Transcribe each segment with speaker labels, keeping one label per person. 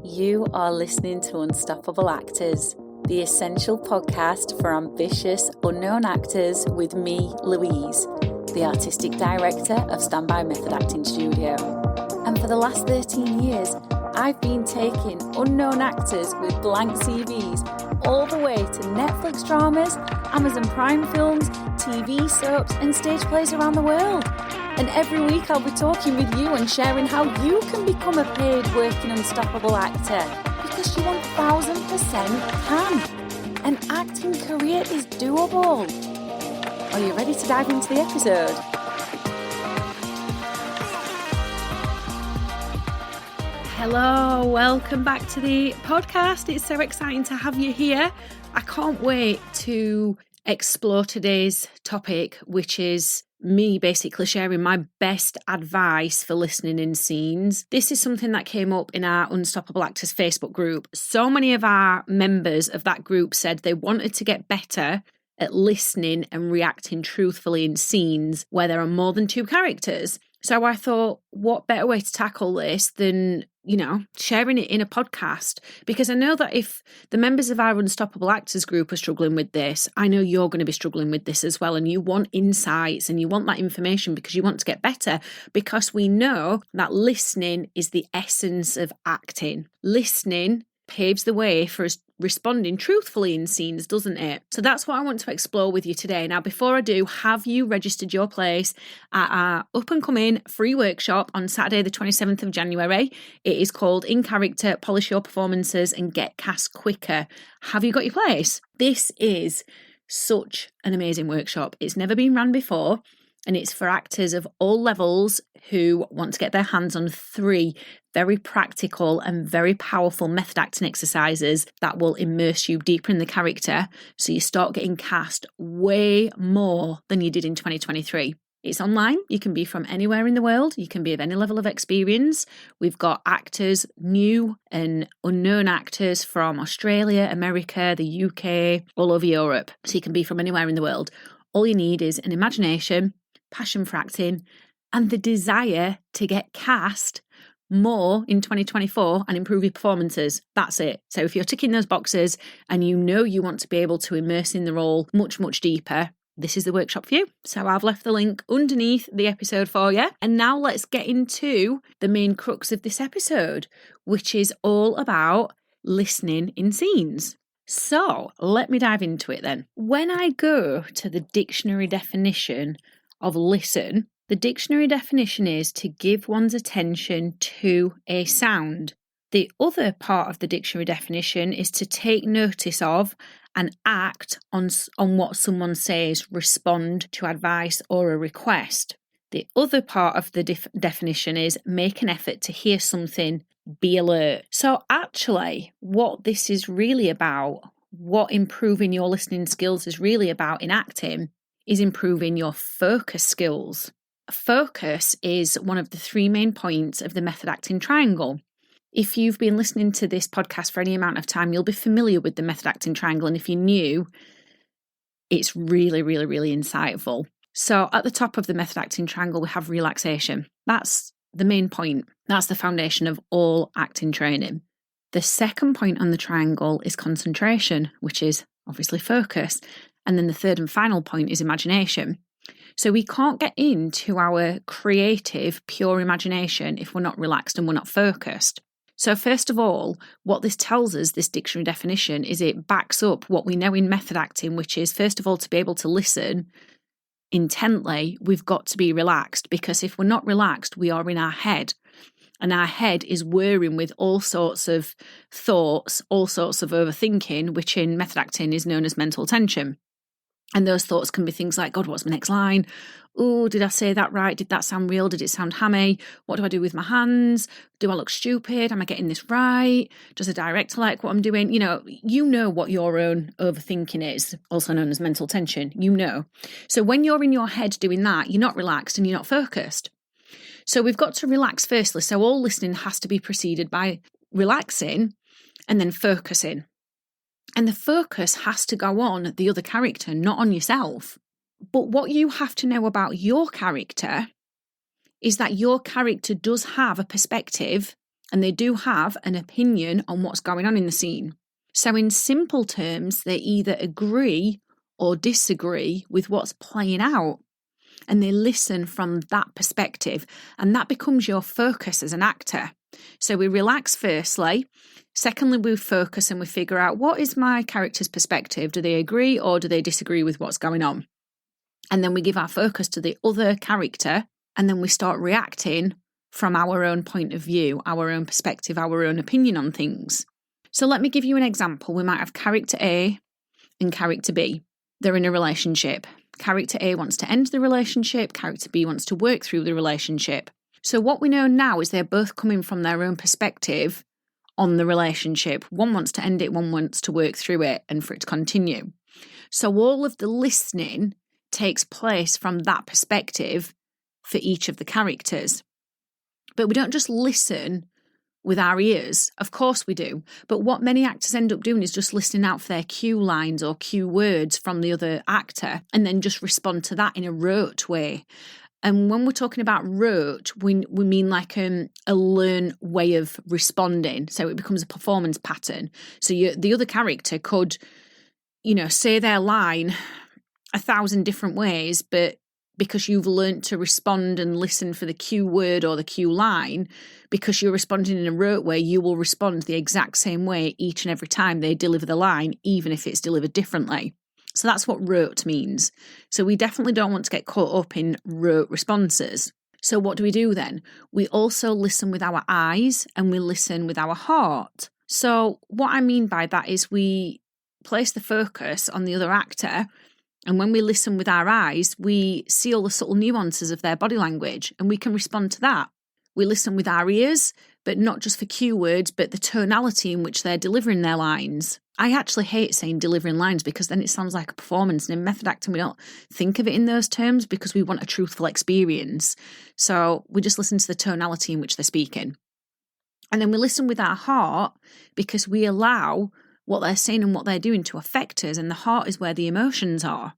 Speaker 1: You are listening to Unstoppable Actors, the essential podcast for ambitious, unknown actors with me, Louise, the artistic director of Standby Method Acting Studio. And for the last 13 years, I've been taking unknown actors with blank CVs all the way to Netflix dramas, Amazon Prime films, TV soaps, and stage plays around the world. And every week I'll be talking with you and sharing how you can become a paid working unstoppable actor, because you 1000% can. An acting career is doable. Are you ready to dive into the episode? Hello, welcome back to the podcast. It's so exciting to have you here. I can't wait to explore today's topic, which is me basically sharing my best advice for listening in scenes. This is something that came up in our Unstoppable Actors Facebook group. So many of our members of that group said they wanted to get better at listening and reacting truthfully in scenes where there are more than two characters. So I thought, what better way to tackle this than, sharing it in a podcast? Because I know that if the members of our Unstoppable Actors group are struggling with this, I know you're going to be struggling with this as well. And you want insights and you want that information because you want to get better, because we know that listening is the essence of acting. Listening paves the way for us responding truthfully in scenes, doesn't it? So that's what I want to explore with you today. Now, before I do, have you registered your place at our up and coming free workshop on Saturday, the 27th of January? It is called In Character, Polish Your Performances and Get Cast Quicker. Have you got your place? This is such an amazing workshop. It's never been run before. And it's for actors of all levels who want to get their hands on 3 very practical and very powerful method acting exercises that will immerse you deeper in the character, so you start getting cast way more than you did in 2023. It's online. You can be from anywhere in the world. You can be of any level of experience. We've got actors, new and unknown actors from Australia, America, the UK, all over Europe. So you can be from anywhere in the world. All you need is an imagination, passion for acting, and the desire to get cast more in 2024 and improve your performances. That's it. So if you're ticking those boxes and you know you want to be able to immerse in the role much, much deeper, this is the workshop for you. So I've left the link underneath the episode for you. And now let's get into the main crux of this episode, which is all about listening in scenes. So let me dive into it then. When I go to the dictionary definition of listen, the dictionary definition is to give one's attention to a sound. The other part of the dictionary definition is to take notice of and act on what someone says, respond to advice or a request. The other part of the definition is make an effort to hear something, be alert. So actually, what this is really about, what improving your listening skills is really about in acting, is improving your focus skills. Focus is one of the 3 main points of the method acting triangle. If you've been listening to this podcast for any amount of time, you'll be familiar with the method acting triangle. And if you're new, it's really, really, really insightful. So at the top of the method acting triangle, we have relaxation. That's the main point. That's the foundation of all acting training. The second point on the triangle is concentration, which is obviously focus. And then the third and final point is imagination. So we can't get into our creative, pure imagination if we're not relaxed and we're not focused. So first of all, what this tells us, this dictionary definition, is it backs up what we know in method acting, which is, first of all, to be able to listen intently, we've got to be relaxed, because if we're not relaxed, we are in our head. And our head is whirring with all sorts of thoughts, all sorts of overthinking, which in method acting is known as mental tension. And those thoughts can be things like, God, what's my next line? Oh, did I say that right? Did that sound real? Did it sound hammy? What do I do with my hands? Do I look stupid? Am I getting this right? Does the director like what I'm doing? You know what your own overthinking is, also known as mental tension. So when you're in your head doing that, you're not relaxed and you're not focused. So we've got to relax firstly. So all listening has to be preceded by relaxing and then focusing. And the focus has to go on the other character, not on yourself. But what you have to know about your character is that your character does have a perspective and they do have an opinion on what's going on in the scene. So in simple terms, they either agree or disagree with what's playing out, and they listen from that perspective, and that becomes your focus as an actor. So we relax firstly. Secondly, we focus and we figure out, what is my character's perspective? Do they agree or do they disagree with what's going on? And then we give our focus to the other character, and then we start reacting from our own point of view, our own perspective, our own opinion on things. So let me give you an example. We might have character A and character B. They're in a relationship. Character A wants to end the relationship. Character B wants to work through the relationship. So what we know now is they're both coming from their own perspective on the relationship. One wants to end it, one wants to work through it and for it to continue. So all of the listening takes place from that perspective for each of the characters. But we don't just listen with our ears. Of course we do. But what many actors end up doing is just listening out for their cue lines or cue words from the other actor and then just respond to that in a rote way. And when we're talking about rote, we mean like a learned way of responding. So it becomes a performance pattern. So the other character could, say their line 1,000 different ways, but because you've learnt to respond and listen for the cue word or the cue line, because you're responding in a rote way, you will respond the exact same way each and every time they deliver the line, even if it's delivered differently. So that's what rote means. So we definitely don't want to get caught up in rote responses. So what do we do then? We also listen with our eyes and we listen with our heart. So what I mean by that is we place the focus on the other actor, and when we listen with our eyes, we see all the subtle nuances of their body language and we can respond to that. We listen with our ears, but not just for cue words, but the tonality in which they're delivering their lines. I actually hate saying delivering lines because then it sounds like a performance. And in method acting, we don't think of it in those terms because we want a truthful experience. So we just listen to the tonality in which they're speaking. And then we listen with our heart because we allow what they're saying and what they're doing to affect us. And the heart is where the emotions are.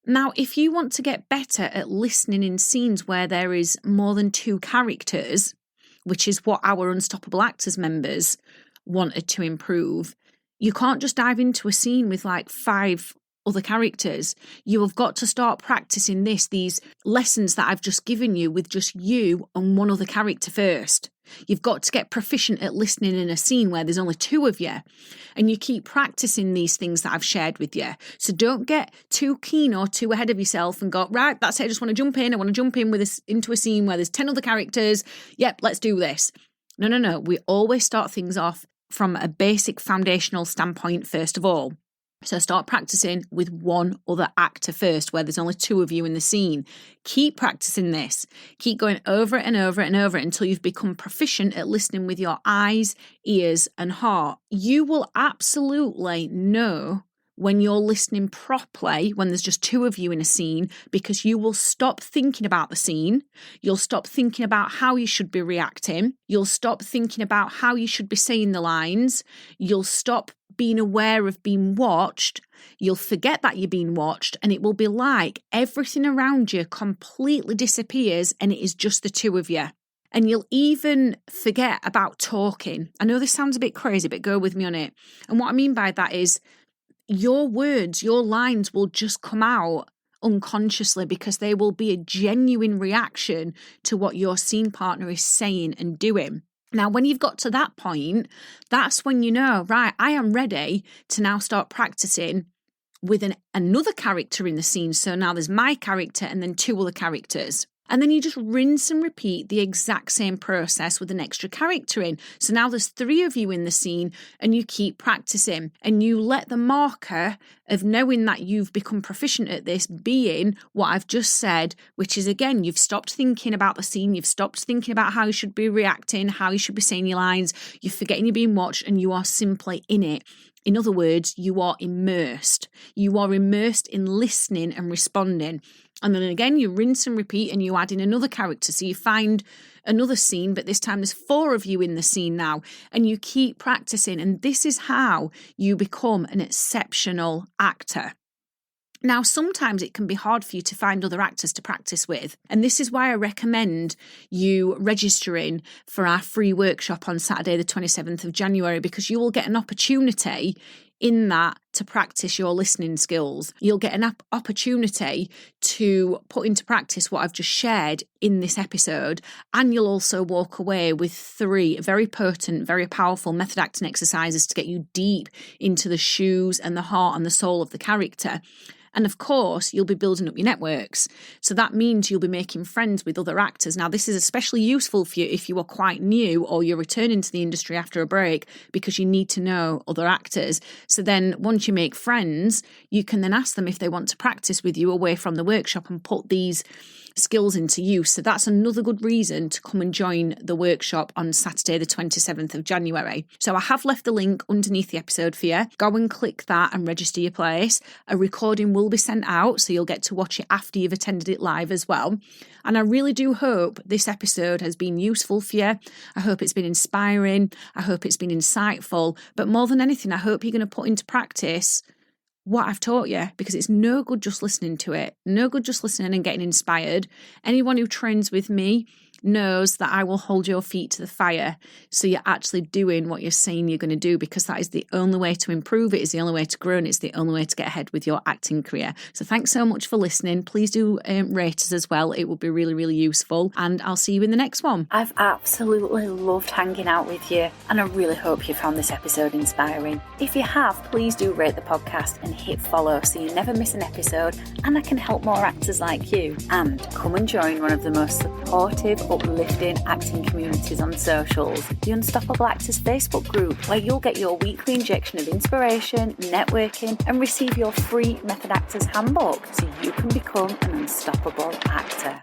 Speaker 1: Now, if you want to get better at listening in scenes where there is more than two characters, which is what our Unstoppable Actors members wanted to improve, you can't just dive into a scene with like 5 other characters. You have got to start practicing these lessons that I've just given you with just you and one other character first. You've got to get proficient at listening in a scene where there's only 2 of you, and you keep practicing these things that I've shared with you. So don't get too keen or too ahead of yourself and go, right, that's it, I just want to jump in. I want to jump in with this into a scene where there's 10 other characters. Yep, let's do this. No. We always start things off from a basic foundational standpoint first of all. So start practicing with one other actor first, where there's only 2 of you in the scene. Keep practicing this. Keep going over it and over it and over it until you've become proficient at listening with your eyes, ears, and heart. You will absolutely know when you're listening properly, when there's just 2 of you in a scene, because you will stop thinking about the scene. You'll stop thinking about how you should be reacting. You'll stop thinking about how you should be saying the lines. You'll stop being aware of being watched. You'll forget that you're being watched, and it will be like everything around you completely disappears and it is just the 2 of you. And you'll even forget about talking. I know this sounds a bit crazy, but go with me on it. And what I mean by that is your words, your lines will just come out unconsciously because they will be a genuine reaction to what your scene partner is saying and doing. Now, when you've got to that point, that's when you know, right, I am ready to now start practicing with another character in the scene. So now there's my character and then 2 other characters. And then you just rinse and repeat the exact same process with an extra character in. So now there's 3 of you in the scene and you keep practicing and you let the marker of knowing that you've become proficient at this being what I've just said, which is, again, you've stopped thinking about the scene. You've stopped thinking about how you should be reacting, how you should be saying your lines. You're forgetting you're being watched and you are simply in it. In other words, you are immersed. You are immersed in listening and responding. And then again, you rinse and repeat and you add in another character. So you find another scene, but this time there's 4 of you in the scene now. And you keep practicing. And this is how you become an exceptional actor. Now, sometimes it can be hard for you to find other actors to practice with. And this is why I recommend you registering for our free workshop on Saturday, the 27th of January, because you will get an opportunity in that to practice your listening skills. You'll get an opportunity to put into practice what I've just shared in this episode, and you'll also walk away with 3 very potent, very powerful method acting exercises to get you deep into the shoes and the heart and the soul of the character. And of course, you'll be building up your networks. So that means you'll be making friends with other actors. Now, this is especially useful for you if you are quite new or you're returning to the industry after a break, because you need to know other actors. So then once you make friends, you can then ask them if they want to practice with you away from the workshop and put these skills into use. So that's another good reason to come and join the workshop on Saturday, the 27th of January. So I have left the link underneath the episode for you. Go and click that and register your place. A recording will be sent out, so you'll get to watch it after you've attended it live as well. And I really do hope this episode has been useful for you. I hope it's been inspiring. I hope it's been insightful. But more than anything, I hope you're going to put into practice what I've taught you, because it's no good just listening to it. No good just listening and getting inspired. Anyone who trains with me knows that I will hold your feet to the fire, so you're actually doing what you're saying you're going to do, because that is the only way to improve. It is the only way to grow, and it's the only way to get ahead with your acting career. So thanks so much for listening. Please do rate us as well. It will be really, really useful, and I'll see you in the next one.
Speaker 2: I've absolutely loved hanging out with you, and I really hope you found this episode inspiring. If you have, please do rate the podcast and hit follow so you never miss an episode, and I can help more actors like you. And come and join one of the most supportive, uplifting acting communities on socials, the Unstoppable Actors Facebook group, where you'll get your weekly injection of inspiration, networking, and receive your free Method Actors handbook so you can become an unstoppable actor.